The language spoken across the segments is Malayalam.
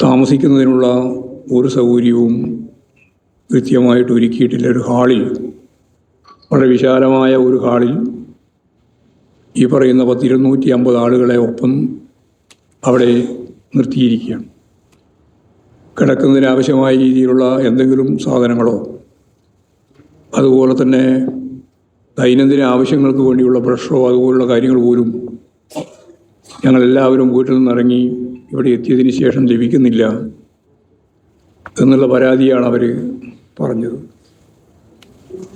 താമസിക്കുന്നതിനുള്ള ഒരു സൗകര്യവും കൃത്യമായിട്ട് ഒരുക്കിയിട്ടില്ല. ഒരു ഹാളിൽ, വളരെ വിശാലമായ ഒരു ഹാളിൽ ഈ പറയുന്ന 250 ആളുകളെ ഒപ്പം അവിടെ നിർത്തിയിരിക്കുകയാണ്. കിടക്കുന്നതിനാവശ്യമായ രീതിയിലുള്ള എന്തെങ്കിലും സാധനങ്ങളോ അതുപോലെ തന്നെ ദൈനംദിന ആവശ്യങ്ങൾക്ക് വേണ്ടിയുള്ള ബ്രഷോ അതുപോലുള്ള കാര്യങ്ങൾ പോലും ഞങ്ങളെല്ലാവരും വീട്ടിൽ നിന്നിറങ്ങി ഇവിടെ എത്തിയതിന് ശേഷം ലഭിക്കുന്നില്ല എന്നുള്ള പരാതിയാണ് അവർ പറഞ്ഞത്.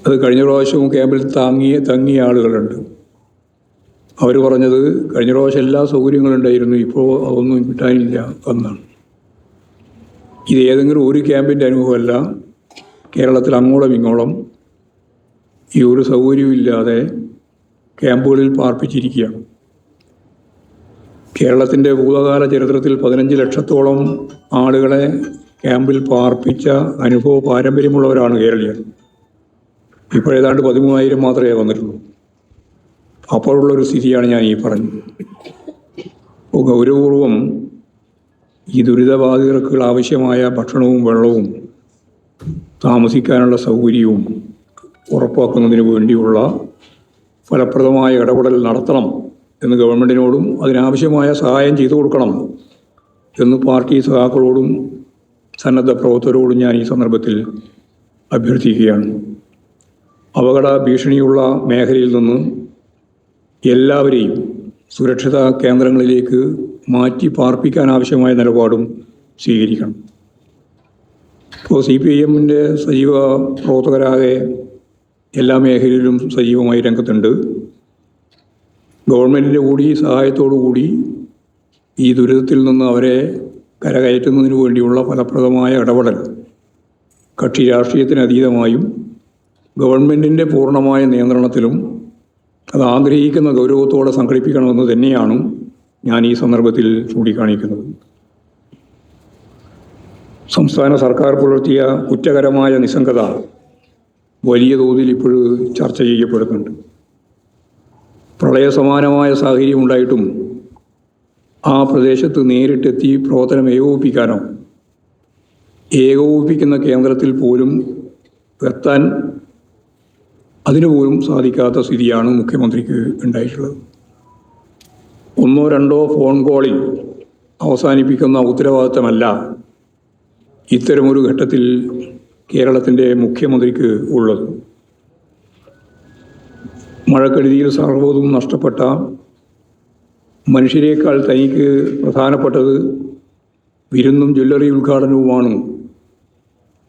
അത് കഴിഞ്ഞ പ്രാവശ്യവും ക്യാമ്പിൽ തങ്ങിയ ആളുകളുണ്ട്. അവർ പറഞ്ഞത് കഴിഞ്ഞ പ്രാവശ്യം എല്ലാ സൗകര്യങ്ങളുണ്ടായിരുന്നു, ഇപ്പോൾ അതൊന്നും കിട്ടാനില്ല എന്നാണ്. ഇത് ഏതെങ്കിലും ഒരു ക്യാമ്പിൻ്റെ അനുഭവമല്ല. കേരളത്തിൽ അങ്ങോളം ഇങ്ങോളം ഈ ഒരു സൗകര്യവും ഇല്ലാതെ ക്യാമ്പുകളിൽ പാർപ്പിച്ചിരിക്കുകയാണ്. കേരളത്തിൻ്റെ ഭൂതകാല ചരിത്രത്തിൽ 15 ലക്ഷത്തോളം ആളുകളെ ക്യാമ്പിൽ പാർപ്പിച്ച അനുഭവ പാരമ്പര്യമുള്ളവരാണ് കേരളീയർ. ഇപ്പോഴേതാണ്ട് 13,000 മാത്രമേ വന്നിട്ടുള്ളൂ. അപ്പോഴുള്ളൊരു സ്ഥിതിയാണ് ഞാൻ ഈ പറഞ്ഞത്. ഗൗരവപൂർവം ഈ ദുരിതബാധിതർക്ക് ആവശ്യമായ ഭക്ഷണവും വെള്ളവും താമസിക്കാനുള്ള സൗകര്യവും ഉറപ്പാക്കുന്നതിന് വേണ്ടിയുള്ള ഫലപ്രദമായ ഇടപെടൽ നടത്തണം എന്ന് ഗവൺമെൻറ്റിനോടും അതിനാവശ്യമായ സഹായം ചെയ്തു കൊടുക്കണം എന്ന് പാർട്ടി സഖാക്കളോടും സന്നദ്ധ പ്രവർത്തകരോടും ഞാൻ ഈ സന്ദർഭത്തിൽ അഭ്യർത്ഥിക്കുകയാണ്. അപകട ഭീഷണിയുള്ള മേഖലയിൽ നിന്ന് എല്ലാവരെയും സുരക്ഷിത കേന്ദ്രങ്ങളിലേക്ക് മാറ്റി പാർപ്പിക്കാൻ ആവശ്യമായ നിലപാടും സ്വീകരിക്കണം. ഇപ്പോൾ CPIM-ൻ്റെ സജീവ പ്രവർത്തകരാകെ എല്ലാ മേഖലയിലും സജീവമായി രംഗത്തുണ്ട്. ഗവൺമെൻറ്റിൻ്റെ കൂടി സഹായത്തോടു കൂടി ഈ ദുരിതത്തിൽ നിന്ന് അവരെ കരകയറ്റുന്നതിന് വേണ്ടിയുള്ള ഫലപ്രദമായ ഇടപെടൽ കക്ഷി രാഷ്ട്രീയത്തിന് അതീതമായും ഗവൺമെൻറ്റിൻ്റെ പൂർണ്ണമായ നിയന്ത്രണത്തിലും അത് ആഗ്രഹിക്കുന്ന ഗൗരവത്തോടെ സംഘടിപ്പിക്കണമെന്ന് തന്നെയാണ് ഞാൻ ഈ സന്ദർഭത്തിൽ ചൂണ്ടിക്കാണിക്കുന്നത്. സംസ്ഥാന സർക്കാർ പുലർത്തിയ കുറ്റകരമായ നിസ്സംഗത വലിയ തോതിൽ ഇപ്പോഴും ചർച്ച ചെയ്യപ്പെടുന്നുണ്ട്. പ്രളയസമാനമായ സാഹചര്യം ഉണ്ടായിട്ടും ആ പ്രദേശത്ത് നേരിട്ടെത്തി പ്രവർത്തനം ഏകോപിപ്പിക്കുന്ന കേന്ദ്രത്തിൽ പോലും എത്താൻ അതിനുപോലും സാധിക്കാത്ത സ്ഥിതിയാണ് മുഖ്യമന്ത്രിക്ക് ഉണ്ടായിട്ടുള്ളത്. 1-2 ഫോൺ കോളിൽ അവസാനിപ്പിക്കുന്ന ഉത്തരവാദിത്തമല്ല ഇത്തരമൊരു ഘട്ടത്തിൽ കേരളത്തിൻ്റെ മുഖ്യമന്ത്രിക്ക് ഉള്ളത്. മഴക്കെടുതിയിൽ സർവ്വതും നഷ്ടപ്പെട്ട മനുഷ്യരെക്കാൾ തനിക്ക് പ്രധാനപ്പെട്ടത് വിരുന്നും ജ്വല്ലറി ഉദ്ഘാടനവുമാണ്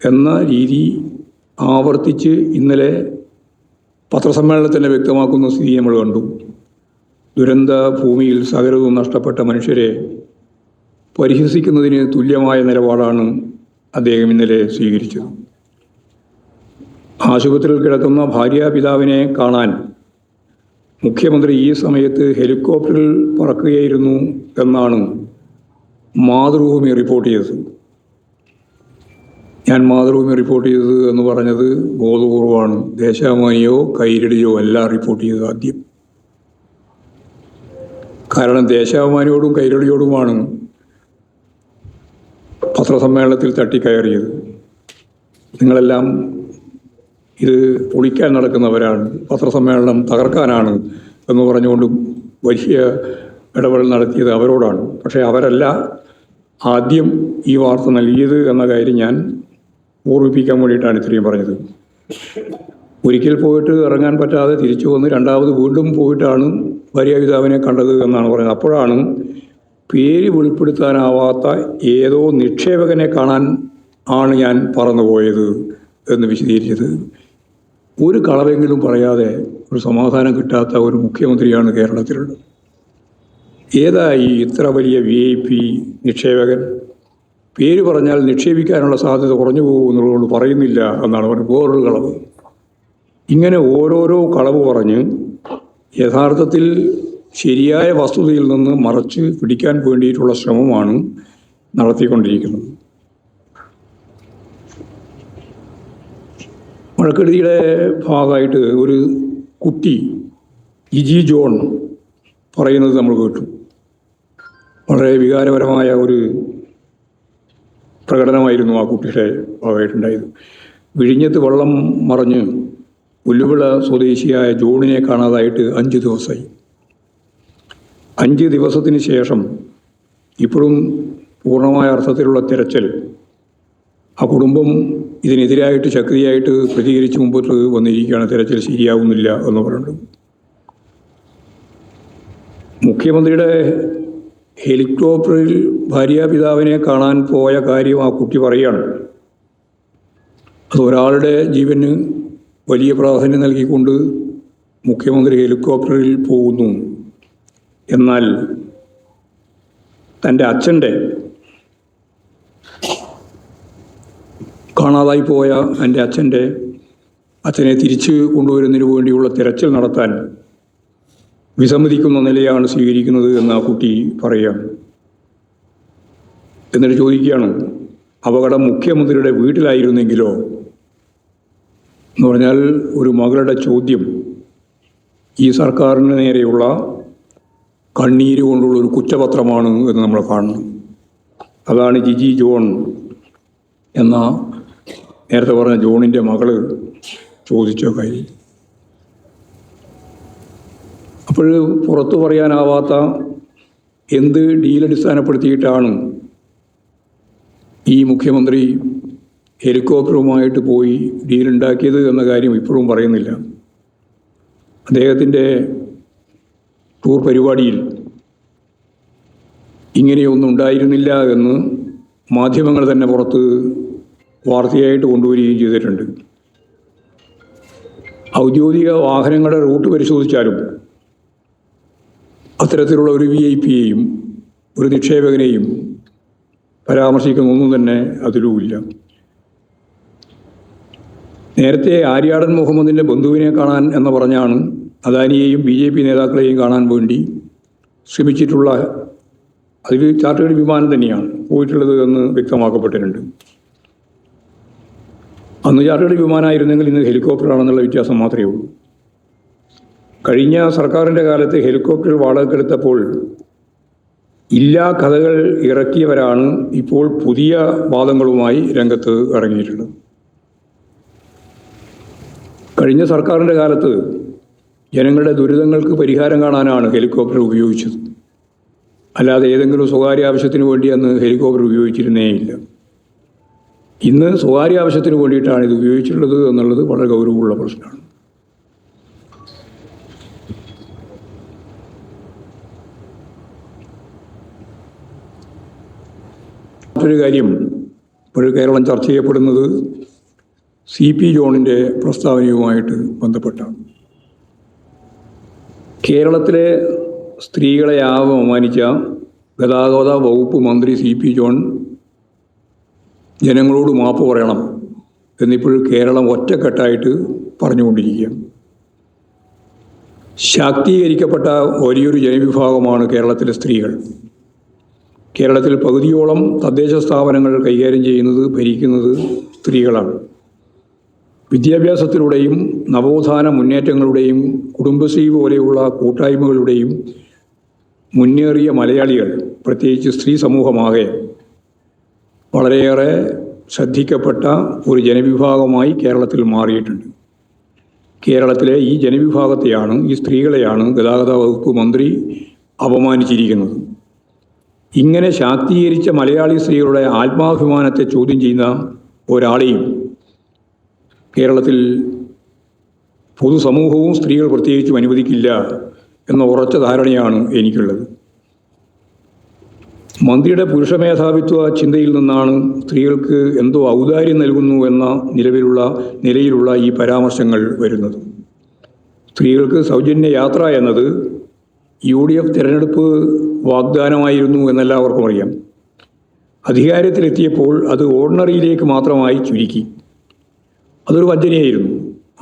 എന്ന രീതി ആവർത്തിച്ച് ഇന്നലെ പത്രസമ്മേളനത്തിൽ തന്നെ വ്യക്തമാക്കുന്ന സ്ഥിതി നമ്മൾ കണ്ടു. ദുരന്ത ഭൂമിയിൽ സകലവും നഷ്ടപ്പെട്ട മനുഷ്യരെ പരിഹസിക്കുന്നതിന് തുല്യമായ നിലപാടാണ് അദ്ദേഹം ഇന്നലെ സ്വീകരിച്ചത്. ആശുപത്രിയിൽ കിടക്കുന്ന ഭാര്യാപിതാവിനെ കാണാൻ മുഖ്യമന്ത്രി ഈ സമയത്ത് ഹെലികോപ്റ്ററിൽ പറക്കുകയായിരുന്നു എന്നാണ് മാതൃഭൂമി റിപ്പോർട്ട് ചെയ്തത്. ഞാൻ മാതൃഭൂമി റിപ്പോർട്ട് ചെയ്തത് എന്ന് പറഞ്ഞത് ബോധപൂർവമാണ്. ദേശാഭിമാനിയോ കൈരളിയോ അല്ല റിപ്പോർട്ട് ചെയ്തത് ആദ്യം. കാരണം ദേശാഭിമാനിയോടും കൈരളിയോടുമാണ് പത്രസമ്മേളനത്തിൽ തട്ടിക്കയറിയത്. നിങ്ങളെല്ലാം ഇത് പൊളിക്കാൻ നടക്കുന്നവരാണ്, പത്രസമ്മേളനം തകർക്കാനാണ് എന്ന് പറഞ്ഞുകൊണ്ട് വലിയ ഇടപെടൽ നടത്തിയത് അവരോടാണ്. പക്ഷേ അവരല്ല ആദ്യം ഈ വാർത്ത നൽകിയത് എന്ന കാര്യം ഞാൻ ഓർമ്മിപ്പിക്കാൻ വേണ്ടിയിട്ടാണ് ഇത്രയും പറഞ്ഞത്. ഒരിക്കൽ പോയിട്ട് ഇറങ്ങാൻ പറ്റാതെ തിരിച്ചു വന്ന് രണ്ടാമത് വീണ്ടും പോയിട്ടാണ് ഭാര്യാപിതാവിനെ കണ്ടത് എന്നാണ് പറയുന്നത്. അപ്പോഴാണ് പേര് വെളിപ്പെടുത്താനാവാത്ത ഏതോ നിക്ഷേപകനെ കാണാൻ ആണ് ഞാൻ പറന്നുപോയത് എന്ന് വിശദീകരിച്ചത്. ഒരു കളവെങ്കിലും പറയാതെ ഒരു സമാധാനം കിട്ടാത്ത ഒരു മുഖ്യമന്ത്രിയാണ് കേരളത്തിലുള്ളത്. ഏതായി ഇത്ര വലിയ VIP നിക്ഷേപകൻ? പേര് പറഞ്ഞാൽ നിക്ഷേപിക്കാനുള്ള സാധ്യത കുറഞ്ഞു പോകുമെന്നുള്ളതുകൊണ്ട് പറയുന്നില്ല എന്നാണ് പറയുന്നത്. വേറൊരു കളവ്. ഇങ്ങനെ ഓരോരോ കളവ് പറഞ്ഞ് യഥാർത്ഥത്തിൽ ശരിയായ വസ്തുതയിൽ നിന്ന് മറച്ച് പിടിക്കാൻ വേണ്ടിയിട്ടുള്ള ശ്രമമാണ് നടത്തിക്കൊണ്ടിരിക്കുന്നത്. മഴക്കെടുതിയുടെ ഭാഗമായിട്ട് ഒരു കുട്ടി ഇജി ജോൺ പറയുന്നത് നമ്മൾ കേട്ടു. വളരെ വികാരപരമായ ഒരു പ്രകടനമായിരുന്നു ആ കുട്ടിയുടെ ഭാഗമായിട്ടുണ്ടായത്. വിഴിഞ്ഞത്ത് വെള്ളം മറിഞ്ഞ് പുല്ലുവിള സ്വദേശിയായ ജോണിനെ കാണാതായിട്ട് 5 ദിവസമായി. 5 ദിവസത്തിന് ശേഷം ഇപ്പോഴും പൂർണ്ണമായ അർത്ഥത്തിലുള്ള തിരച്ചിൽ. ആ കുടുംബം ഇതിനെതിരായിട്ട് ശക്തിയായിട്ട് പ്രതികരിച്ച് മുമ്പോട്ട് വന്നിരിക്കുകയാണ്. തിരച്ചിൽ ശരിയാവുന്നില്ല എന്ന് പറയുന്നത്. മുഖ്യമന്ത്രിയുടെ ഹെലികോപ്റ്ററിൽ ഭാര്യാപിതാവിനെ കാണാൻ പോയ കാര്യം ആ കുട്ടി പറയുകയാണ്. അത് ഒരാളുടെ ജീവന് വലിയ പ്രാധാന്യം നൽകിക്കൊണ്ട് മുഖ്യമന്ത്രി ഹെലികോപ്റ്ററിൽ പോകുന്നു. എന്നാൽ തൻ്റെ അച്ഛൻ്റെ കാണാതായി പോയ എൻ്റെ അച്ഛനെ തിരിച്ചു കൊണ്ടുവരുന്നതിന് വേണ്ടിയുള്ള തിരച്ചിൽ നടത്താൻ വിസമ്മതിക്കുന്ന നിലയാണ് സ്വീകരിക്കുന്നത് എന്ന് ആ കുട്ടി പറയുകയാണ്. എന്നിട്ട് ചോദിക്കുകയാണ്, അപകടം മുഖ്യമന്ത്രിയുടെ വീട്ടിലായിരുന്നെങ്കിലോ എന്ന് പറഞ്ഞാൽ ഒരു മകളുടെ ചോദ്യം ഈ സർക്കാരിന് നേരെയുള്ള കണ്ണീര് കൊണ്ടുള്ള ഒരു കുറ്റപത്രമാണ് എന്ന് നമ്മൾ കാണുന്നു. അതാണ് ജിജി ജോൺ എന്ന നേരത്തെ പറഞ്ഞ ജോണിൻ്റെ മകള് ചോദിച്ച കാര്യം. അപ്പോൾ പുറത്തു പറയാനാവാത്ത എന്ത് ഡീലടിസ്ഥാനപ്പെടുത്തിയിട്ടാണ് ഈ മുഖ്യമന്ത്രി ഹെലികോപ്റ്ററുമായിട്ട് പോയി ഡീലുണ്ടാക്കിയത് എന്ന കാര്യം ഇപ്പോഴും പറയുന്നില്ല. അദ്ദേഹത്തിൻ്റെ ടൂർ പരിപാടിയിൽ ഇങ്ങനെയൊന്നും ഉണ്ടായിരുന്നില്ല എന്ന് മാധ്യമങ്ങൾ തന്നെ പുറത്ത് വാർത്തയായിട്ട് കൊണ്ടുവരികയും ചെയ്തിട്ടുണ്ട്. ഔദ്യോഗിക വാഹനങ്ങളുടെ റൂട്ട് പരിശോധിച്ചാലും അത്തരത്തിലുള്ള ഒരു VIP-യെയും ഒരു നിക്ഷേപകനെയും പരാമർശിക്കുന്നൊന്നും തന്നെ അതിലുമില്ല. നേരത്തെ ആര്യാടൻ മുഹമ്മദിൻ്റെ ബന്ധുവിനെ കാണാൻ എന്ന് പറഞ്ഞാണ് അദാനിയെയും BJP നേതാക്കളെയും കാണാൻ വേണ്ടി ശ്രമിച്ചിട്ടുള്ള, അതിൽ ചാർട്ടേഡ് വിമാനം തന്നെയാണ് പോയിട്ടുള്ളത് എന്ന് വ്യക്തമാക്കപ്പെട്ടിട്ടുണ്ട്. അന്ന് ചാർട്ടേഡ് വിമാനമായിരുന്നെങ്കിൽ ഇന്ന് ഹെലികോപ്റ്ററാണെന്നുള്ള വ്യത്യാസം മാത്രമേ ഉള്ളൂ. കഴിഞ്ഞ സർക്കാരിൻ്റെ കാലത്ത് ഹെലികോപ്റ്റർ വാടകയ്ക്കെടുത്തപ്പോൾ ഇല്ലാ കഥകൾ ഇറക്കിയവരാണ് ഇപ്പോൾ പുതിയ വാദങ്ങളുമായി രംഗത്ത് ഇറങ്ങിയിട്ടുള്ളത്. കഴിഞ്ഞ സർക്കാരിൻ്റെ കാലത്ത് ജനങ്ങളുടെ ദുരിതങ്ങൾക്ക് പരിഹാരം കാണാനാണ് ഹെലികോപ്റ്റർ ഉപയോഗിച്ചത്. അല്ലാതെ ഏതെങ്കിലും സ്വകാര്യ ആവശ്യത്തിന് വേണ്ടി അന്ന് ഹെലികോപ്റ്റർ ഉപയോഗിച്ചിരുന്നേയില്ല. ഇന്ന് സ്വകാര്യ ആവശ്യത്തിന് വേണ്ടിയിട്ടാണ് ഇത് ഉപയോഗിച്ചിട്ടുള്ളത് എന്നുള്ളത് വളരെ ഗൗരവമുള്ള പ്രശ്നമാണ്. മറ്റൊരു കാര്യം ഇപ്പോഴും കേരളം ചർച്ച ചെയ്യപ്പെടുന്നത് CP ജോണിൻ്റെ പ്രസ്താവനയുമായിട്ട് ബന്ധപ്പെട്ടാണ്. കേരളത്തിലെ സ്ത്രീകളെ അപമാനിച്ച ഗതാഗത വകുപ്പ് മന്ത്രി CP ജോൺ ജനങ്ങളോട് മാപ്പ് പറയണം എന്നിപ്പോഴും കേരളം ഒറ്റക്കെട്ടായിട്ട് പറഞ്ഞുകൊണ്ടിരിക്കുകയാണ്. ശാക്തീകരിക്കപ്പെട്ട വലിയൊരു ജനവിഭാഗമാണ് കേരളത്തിലെ സ്ത്രീകൾ. കേരളത്തിൽ പകുതിയോളം തദ്ദേശ സ്ഥാപനങ്ങൾ കൈകാര്യം ചെയ്യുന്നത്, ഭരിക്കുന്നത് സ്ത്രീകളാണ്. വിദ്യാഭ്യാസത്തിലൂടെയും നവോത്ഥാന മുന്നേറ്റങ്ങളുടെയും കുടുംബശ്രീ പോലെയുള്ള കൂട്ടായ്മകളുടെയും മുന്നേറിയ മലയാളികൾ, പ്രത്യേകിച്ച് സ്ത്രീ സമൂഹമാകെ വളരെയേറെ ശ്രദ്ധിക്കപ്പെട്ട ഒരു ജനവിഭാഗമായി കേരളത്തിൽ മാറിയിട്ടുണ്ട്. കേരളത്തിലെ ഈ ജനവിഭാഗത്തെയാണ്, ഈ സ്ത്രീകളെയാണ് ഗതാഗത വകുപ്പ് മന്ത്രി അപമാനിച്ചിരിക്കുന്നത്. ഇങ്ങനെ ശാക്തീകരിച്ച മലയാളി സ്ത്രീകളുടെ ആത്മാഭിമാനത്തെ ചോദ്യം ചെയ്യുന്ന ഒരാളെയും കേരളത്തിൽ പൊതുസമൂഹവും സ്ത്രീകൾ പ്രത്യേകിച്ചും അനുവദിക്കില്ല എന്ന ഉറച്ച ധാരണയാണ് എനിക്കുള്ളത്. മന്ത്രിയുടെ പുരുഷ മേധാവിത്വ ചിന്തയിൽ നിന്നാണ് സ്ത്രീകൾക്ക് എന്തോ ഔദാര്യം നൽകുന്നു എന്ന നിലയിലുള്ള ഈ പരാമർശങ്ങൾ വരുന്നത്. സ്ത്രീകൾക്ക് സൗജന്യ യാത്ര എന്നത് UDF തിരഞ്ഞെടുപ്പ് വാഗ്ദാനമായിരുന്നു എന്നെല്ലാവർക്കും അറിയാം. അധികാരത്തിലെത്തിയപ്പോൾ അത് ഓർഡിനറിയിലേക്ക് മാത്രമായി ചുരുക്കി. അതൊരു വഞ്ചനയായിരുന്നു.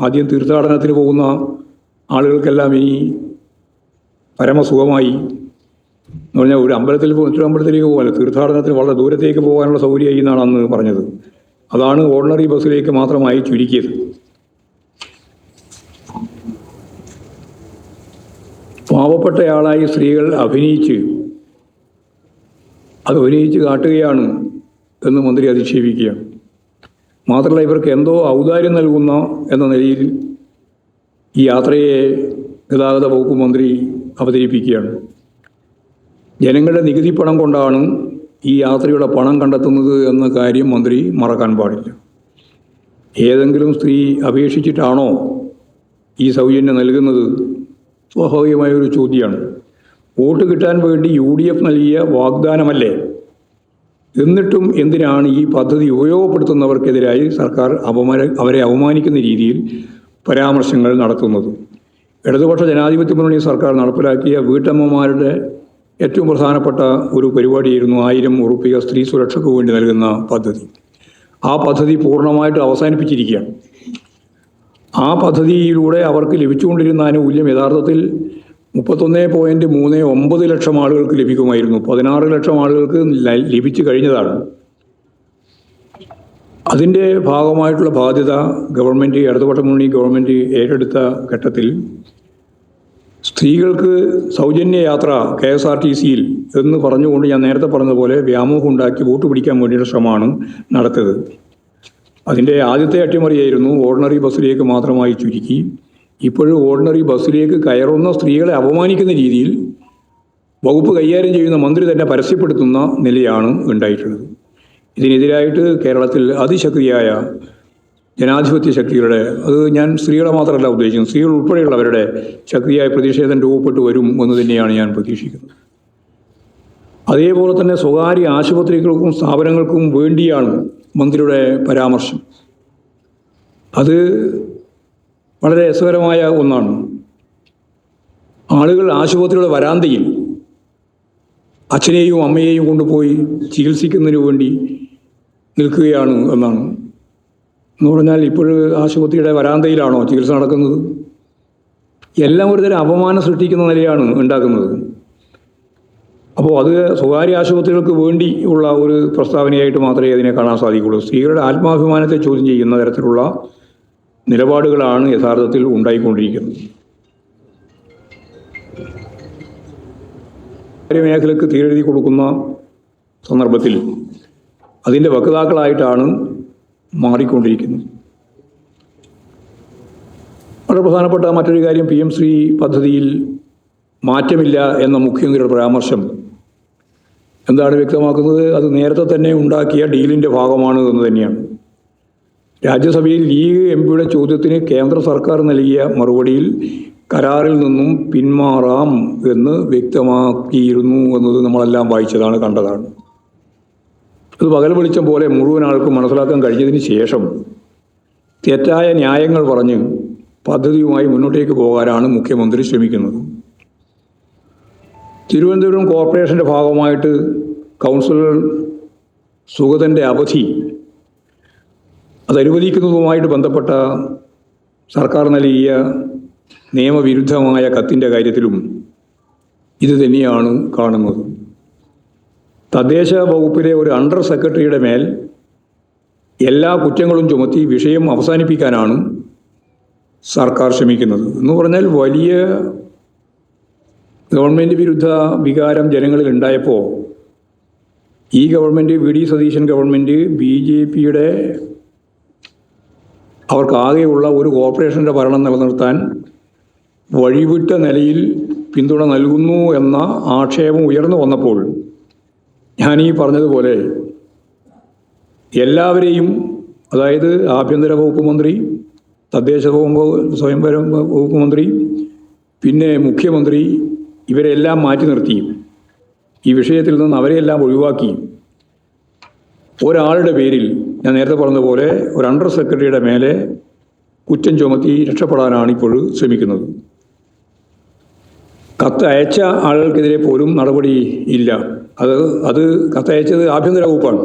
ആദ്യം തീർത്ഥാടനത്തിന് പോകുന്ന ആളുകൾക്കെല്ലാം ഇനി പരമസുഖമായി എന്ന് പറഞ്ഞാൽ ഒരു അമ്പലത്തിൽ മറ്റൊരു അമ്പലത്തിലേക്ക് പോകാൻ, തീർത്ഥാടനത്തിന് വളരെ ദൂരത്തേക്ക് പോകാനുള്ള സൗകര്യമായി എന്നാണ് അന്ന് പറഞ്ഞത്. അതാണ് ഓർഡിനറി ബസ്സിലേക്ക് മാത്രമായി ചുരുക്കിയത്. പാവപ്പെട്ടയാളായി സ്ത്രീകൾ അഭിനയിച്ച് കാട്ടുകയാണ് എന്ന് മന്ത്രി അധിക്ഷേപിക്കുകയാണ്. മാത്രമല്ല, ഇവർക്ക് എന്തോ ഔദാര്യം നൽകുന്ന എന്ന നിലയിൽ ഈ യാത്രയെ ഗതാഗത വകുപ്പ് മന്ത്രി അവതരിപ്പിക്കുകയാണ്. ജനങ്ങളുടെ നികുതി പണം കൊണ്ടാണ് ഈ യാത്രയുടെ പണം കണ്ടെത്തുന്നത് എന്ന കാര്യം മന്ത്രി മറക്കാൻ പാടില്ല. ഏതെങ്കിലും സ്ത്രീ അപേക്ഷിച്ചിട്ടാണോ ഈ സൗജന്യം നൽകുന്നത്? സ്വാഭാവികമായ ഒരു ചോദ്യമാണ്. വോട്ട് കിട്ടാൻ വേണ്ടി UDF നൽകിയ വാഗ്ദാനമല്ലേ? എന്നിട്ടും എന്തിനാണ് ഈ പദ്ധതി ഉപയോഗപ്പെടുത്തുന്നവർക്കെതിരായി സർക്കാർ അവരെ അവമാനിക്കുന്ന രീതിയിൽ പരാമർശങ്ങൾ നടത്തുന്നത്? ഇടതുപക്ഷ ജനാധിപത്യ മുന്നണി സർക്കാർ നടപ്പിലാക്കിയ വീട്ടമ്മമാരുടെ ഏറ്റവും പ്രധാനപ്പെട്ട ഒരു പരിപാടിയായിരുന്നു 1000 ഉറുപ്പിക സ്ത്രീ സുരക്ഷയ്ക്ക് വേണ്ടി നൽകുന്ന പദ്ധതി. ആ പദ്ധതി പൂർണ്ണമായിട്ട് അവസാനിപ്പിച്ചിരിക്കുകയാണ്. ആ പദ്ധതിയിലൂടെ അവർക്ക് ലഭിച്ചുകൊണ്ടിരുന്ന ആനുകൂല്യം യഥാർത്ഥത്തിൽ 31.39 ലക്ഷം ആളുകൾക്ക് ലഭിക്കുമായിരുന്നു. 16 ലക്ഷം ആളുകൾക്ക് ലഭിച്ചു കഴിഞ്ഞതാണ്. അതിൻ്റെ ഭാഗമായിട്ടുള്ള ബാധ്യത ഗവൺമെൻറ്, ഇടതുപക്ഷ മുന്നണി ഗവൺമെൻറ് ഏറ്റെടുത്ത ഘട്ടത്തിൽ സ്ത്രീകൾക്ക് സൗജന്യ യാത്ര KSRTCയിൽ എന്ന് പറഞ്ഞുകൊണ്ട് ഞാൻ നേരത്തെ പറഞ്ഞതുപോലെ വ്യാമോഹം ഉണ്ടാക്കി വോട്ട് പിടിക്കാൻ വേണ്ടിയുള്ള ശ്രമമാണ് നടത്തിയത്. അതിൻ്റെ ആദ്യത്തെ അട്ടിമറിയായിരുന്നു ഓർഡിനറി ബസ്സിലേക്ക് മാത്രമായി ചുരുക്കി. ഇപ്പോഴും ഓർഡിനറി ബസ്സിലേക്ക് കയറുന്ന സ്ത്രീകളെ അപമാനിക്കുന്ന രീതിയിൽ വകുപ്പ് കൈകാര്യം ചെയ്യുന്ന മന്ത്രി തന്നെ പരസ്യപ്പെടുത്തുന്ന നിലയാണ് ഉണ്ടായിട്ടുള്ളത്. ഇതിനെതിരായിട്ട് കേരളത്തിൽ അതിശക്തിയായ ജനാധിപത്യ ശക്തികളുടെ, അത് ഞാൻ സ്ത്രീകളെ മാത്രമല്ല ഉദ്ദേശിക്കുന്നത്, സ്ത്രീകൾ ഉൾപ്പെടെയുള്ളവരുടെ ശക്തിയായ പ്രതിഷേധം രൂപപ്പെട്ടു വരും എന്ന് തന്നെയാണ് ഞാൻ പ്രതീക്ഷിക്കുന്നത്. അതേപോലെ തന്നെ സ്വകാര്യ ആശുപത്രികൾക്കും സ്ഥാപനങ്ങൾക്കും വേണ്ടിയാണ് മന്ത്രിയുടെ പരാമർശം. അത് വളരെ രസകരമായ ഒന്നാണ്. ആളുകൾ ആശുപത്രിയുടെ വരാന്തയിൽ അച്ഛനെയും അമ്മയെയും കൊണ്ടുപോയി ചികിത്സിക്കുന്നതിന് വേണ്ടി നിൽക്കുകയാണ് എന്നാണ്. എന്ന് പറഞ്ഞാൽ ഇപ്പോഴും ആശുപത്രിയുടെ വരാന്തയിലാണോ ചികിത്സ നടക്കുന്നത്? എല്ലാം ഒരു തരം അപമാനം സൃഷ്ടിക്കുന്ന നിലയാണ് ഉണ്ടാക്കുന്നത്. അപ്പോൾ അത് സ്വകാര്യ ആശുപത്രികൾക്ക് വേണ്ടി ഉള്ള ഒരു പ്രസ്താവനയായിട്ട് മാത്രമേ അതിനെ കാണാൻ സാധിക്കുള്ളൂ. സ്ത്രീകളുടെ ആത്മാഭിമാനത്തെ ചോദ്യം ചെയ്യുന്ന തരത്തിലുള്ള നിലപാടുകളാണ് യഥാർത്ഥത്തിൽ ഉണ്ടായിക്കൊണ്ടിരിക്കുന്നത്. മേഖലയ്ക്ക് തീരെഴുതി കൊടുക്കുന്ന സന്ദർഭത്തിൽ അതിൻ്റെ വക്താക്കളായിട്ടാണ് മാറിക്കൊണ്ടിരിക്കുന്നത്. വളരെ പ്രധാനപ്പെട്ട മറ്റൊരു കാര്യം, PM ശ്രീ പദ്ധതിയിൽ മാറ്റമില്ല എന്ന മുഖ്യമന്ത്രിയുടെ പരാമർശം എന്താണ് വ്യക്തമാക്കുന്നത്? അത് നേരത്തെ തന്നെ ഉണ്ടാക്കിയ ഡീലിൻ്റെ ഭാഗമാണ് എന്ന് തന്നെയാണ്. രാജ്യസഭയിൽ ലീഗ് MP ചോദ്യത്തിന് കേന്ദ്ര സർക്കാർ നൽകിയ മറുപടിയിൽ കരാറിൽ നിന്നും പിന്മാറാം എന്ന് വ്യക്തമാക്കിയിരുന്നു എന്നത് നമ്മളെല്ലാം വായിച്ചതാണ്, കണ്ടതാണ്. അത് പകൽ വെളിച്ചം പോലെ മുഴുവൻ ആൾക്കും മനസ്സിലാക്കാൻ കഴിഞ്ഞതിന് ശേഷം തെറ്റായ ന്യായങ്ങൾ പറഞ്ഞ് പദ്ധതിയുമായി മുന്നോട്ടേക്ക് പോകാനാണ് മുഖ്യമന്ത്രി ശ്രമിക്കുന്നത്. തിരുവനന്തപുരം കോർപ്പറേഷൻ്റെ ഭാഗമായിട്ട് കൗൺസിലർ സുഗതൻ്റെ അവധി അത് അനുവദിക്കുന്നതുമായിട്ട് ബന്ധപ്പെട്ട സർക്കാർ നൽകിയ നിയമവിരുദ്ധമായ കത്തിൻ്റെ കാര്യത്തിലും ഇത് തന്നെയാണ് കാണുന്നത്. തദ്ദേശ വകുപ്പിലെ ഒരു അണ്ടർ സെക്രട്ടറിയുടെ മേൽ എല്ലാ കുറ്റങ്ങളും ചുമത്തി വിഷയം അവസാനിപ്പിക്കാനാണ് സർക്കാർ ശ്രമിക്കുന്നത്. എന്ന് പറഞ്ഞാൽ വലിയ ഗവൺമെൻറ് വിരുദ്ധ വികാരം ജനങ്ങളിൽ ഉണ്ടായപ്പോൾ ഈ ഗവൺമെൻറ്, VD സതീശൻ ഗവൺമെൻറ്, BJPയുടെ അവർക്കാകെയുള്ള ഒരു കോർപ്പറേഷൻ്റെ ഭരണം നിലനിർത്താൻ വഴിവിട്ട നിലയിൽ പിന്തുണ നൽകുന്നു എന്ന ആക്ഷേപം ഉയർന്നു വന്നപ്പോൾ ഞാൻ ഈ പറഞ്ഞതുപോലെ എല്ലാവരെയും, അതായത് ആഭ്യന്തര വകുപ്പ് മന്ത്രി, തദ്ദേശ സ്വയംഭരണ വകുപ്പ് മന്ത്രി, പിന്നെ മുഖ്യമന്ത്രി, ഇവരെല്ലാം മാറ്റി നിർത്തി ഈ വിഷയത്തിൽ നിന്ന് അവരെയെല്ലാം ഒഴിവാക്കി ഒരാളുടെ പേരിൽ, ഞാൻ നേരത്തെ പറഞ്ഞതുപോലെ ഒരു അണ്ടർ സെക്രട്ടറിയുടെ മേലെ കുറ്റം ചുമത്തി രക്ഷപ്പെടാനാണ് ഇപ്പോൾ ശ്രമിക്കുന്നത്. കത്ത് അയച്ച ആളുകൾക്കെതിരെ പോലും നടപടി ഇല്ല. അത് കത്തയച്ചത് ആഭ്യന്തര വകുപ്പാണ്.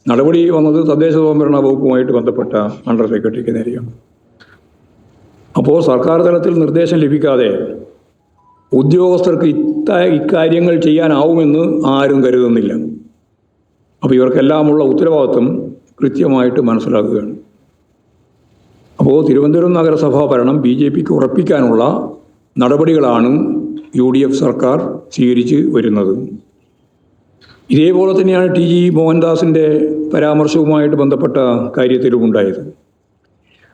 നടപടി വന്നത് തദ്ദേശ സ്വയംഭരണ വകുപ്പുമായിട്ട് ബന്ധപ്പെട്ട അണ്ടർ സെക്രട്ടറിക്ക് നേരെയാണ്. അപ്പോൾ സർക്കാർ തലത്തിൽ നിർദ്ദേശം ലഭിക്കാതെ ഉദ്യോഗസ്ഥർക്ക് ഇക്കാര്യങ്ങൾ ചെയ്യാനാവുമെന്ന് ആരും കരുതുന്നില്ല. അപ്പോൾ ഇവർക്കെല്ലാമുള്ള ഉത്തരവാദിത്വം കൃത്യമായിട്ട് മനസ്സിലാക്കുകയാണ്. അപ്പോൾ തിരുവനന്തപുരം നഗരസഭാ ഭരണം BJPക്ക് ഉറപ്പിക്കാനുള്ള നടപടികളാണ് UDF സർക്കാർ സ്വീകരിച്ച് വരുന്നത്. ഇതേപോലെ തന്നെയാണ് ടി മോഹൻദാസിൻ്റെ പരാമർശവുമായിട്ട് ബന്ധപ്പെട്ട കാര്യത്തിലും ഉണ്ടായത്.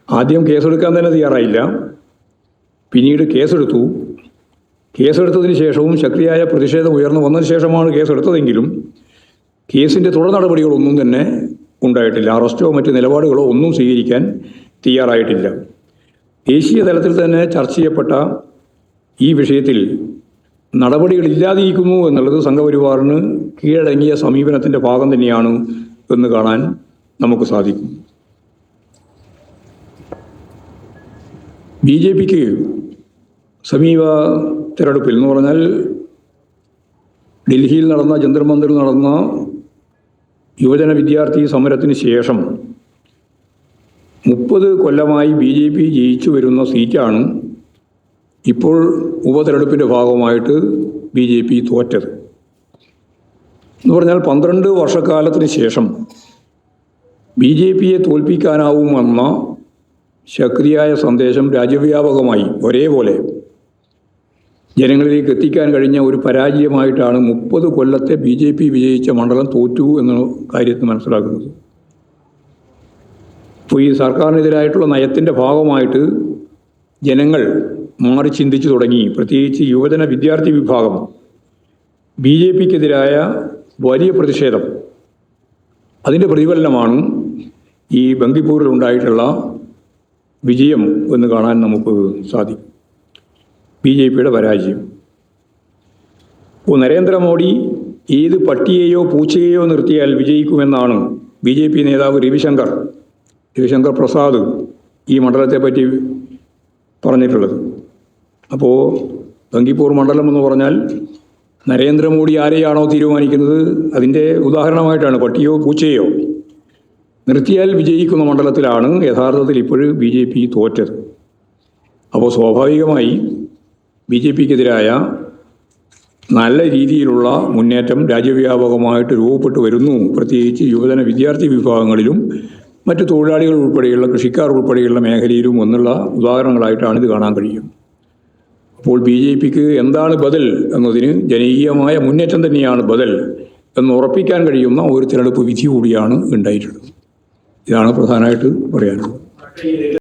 ആദ്യം കേസെടുക്കാൻ തന്നെ തയ്യാറായില്ല, പിന്നീട് കേസെടുത്തതിന് ശേഷവും ശക്തിയായ പ്രതിഷേധം ഉയർന്നു വന്നതിന് ശേഷമാണ് കേസെടുത്തതെങ്കിലും കേസിൻ്റെ തുടർ നടപടികളൊന്നും തന്നെ ഉണ്ടായിട്ടില്ല. അറസ്റ്റോ മറ്റ് നിലപാടുകളോ ഒന്നും സ്വീകരിക്കാൻ തയ്യാറായിട്ടില്ല. ദേശീയ തലത്തിൽ തന്നെ ചർച്ച ചെയ്യപ്പെട്ട ഈ വിഷയത്തിൽ നടപടികളില്ലാതിരിക്കുന്നു എന്നുള്ളത് സംഘപരിവാറിന് കീഴടങ്ങിയ സമീപനത്തിൻ്റെ ഭാഗം തന്നെയാണ് എന്ന് കാണാൻ നമുക്ക് സാധിക്കും. BJPക്ക് സമീപ തെരഞ്ഞെടുപ്പിൽ എന്ന് പറഞ്ഞാൽ ഡൽഹിയിൽ നടന്ന ജന്തർ മന്ദിറിൽ നടന്ന യുവജന വിദ്യാർത്ഥി സമരത്തിന് ശേഷം 30 കൊല്ലമായി BJP ജയിച്ചു വരുന്ന സീറ്റാണ് ഇപ്പോൾ ഉപതെരഞ്ഞെടുപ്പിൻ്റെ ഭാഗമായിട്ട് BJP തോറ്റത്. എന്ന് പറഞ്ഞാൽ 12 വർഷക്കാലത്തിന് ശേഷം BJPയെ തോൽപ്പിക്കാനാവുമെന്ന ശക്തിയായ സന്ദേശം രാജ്യവ്യാപകമായി ഒരേപോലെ ജനങ്ങളിലേക്ക് എത്തിക്കാൻ കഴിഞ്ഞ ഒരു പരാജയമായിട്ടാണ് 30 കൊല്ലത്തെ BJP വിജയിച്ച മണ്ഡലം തോറ്റു എന്ന കാര്യത്തിൽ മനസ്സിലാക്കുന്നത്. ഇപ്പോൾ ഈ സർക്കാരിനെതിരായിട്ടുള്ള നയത്തിൻ്റെ ഭാഗമായിട്ട് ജനങ്ങൾ മാറി ചിന്തിച്ചു തുടങ്ങി. പ്രത്യേകിച്ച് യുവജന വിദ്യാർത്ഥി വിഭാഗം BJPക്കെതിരായ വലിയ പ്രതിഷേധം, അതിൻ്റെ പ്രതിഫലനമാണ് ഈ ബങ്കിപ്പൂരിൽ ഉണ്ടായിട്ടുള്ള വിജയം എന്ന് കാണാൻ നമുക്ക് സാധിക്കും. BJPയുടെ പരാജയം. ഇപ്പോൾ നരേന്ദ്രമോദി ഏത് പട്ടിയെയോ പൂച്ചയെയോ നിർത്തിയാൽ വിജയിക്കുമെന്നാണ് BJP നേതാവ് രവിശങ്കർ പ്രസാദ് ഈ മണ്ഡലത്തെപ്പറ്റി പറഞ്ഞിട്ടുള്ളത്. അപ്പോൾ ബങ്കിപ്പൂർ മണ്ഡലം എന്ന് പറഞ്ഞാൽ നരേന്ദ്രമോദി ആരെയാണോ തീരുമാനിക്കുന്നത് അതിൻ്റെ ഉദാഹരണമായിട്ടാണ്. പട്ടിയോ പൂച്ചയോ നിർത്തിയാൽ വിജയിക്കുന്ന മണ്ഡലത്തിലാണ് യഥാർത്ഥത്തിൽ ഇപ്പോഴും BJP തോറ്റത്. അപ്പോൾ സ്വാഭാവികമായി BJPക്കെതിരായ നല്ല രീതിയിലുള്ള മുന്നേറ്റം രാജ്യവ്യാപകമായിട്ട് രൂപപ്പെട്ടു വരുന്നു. പ്രത്യേകിച്ച് യുവജന വിദ്യാർത്ഥി വിഭാഗങ്ങളിലും മറ്റ് തൊഴിലാളികൾ ഉൾപ്പെടെയുള്ള കൃഷിക്കാർ ഉൾപ്പെടെയുള്ള മേഖലയിലും എന്നുള്ള ഉദാഹരണങ്ങളായിട്ടാണ് ഇത് കാണാൻ കഴിയും. അപ്പോൾ BJPക്ക് എന്താണ് ബദൽ എന്നതിന് ജനകീയമായ മുന്നേറ്റം തന്നെയാണ് ബദൽ എന്ന് ഉറപ്പിക്കാൻ കഴിയുന്ന ഒരു തിരഞ്ഞെടുപ്പ് വിധി കൂടിയാണ് ഉണ്ടായിട്ടുള്ളത്. ഇതാണ് പ്രധാനമായിട്ട് പറയാനുള്ളത്.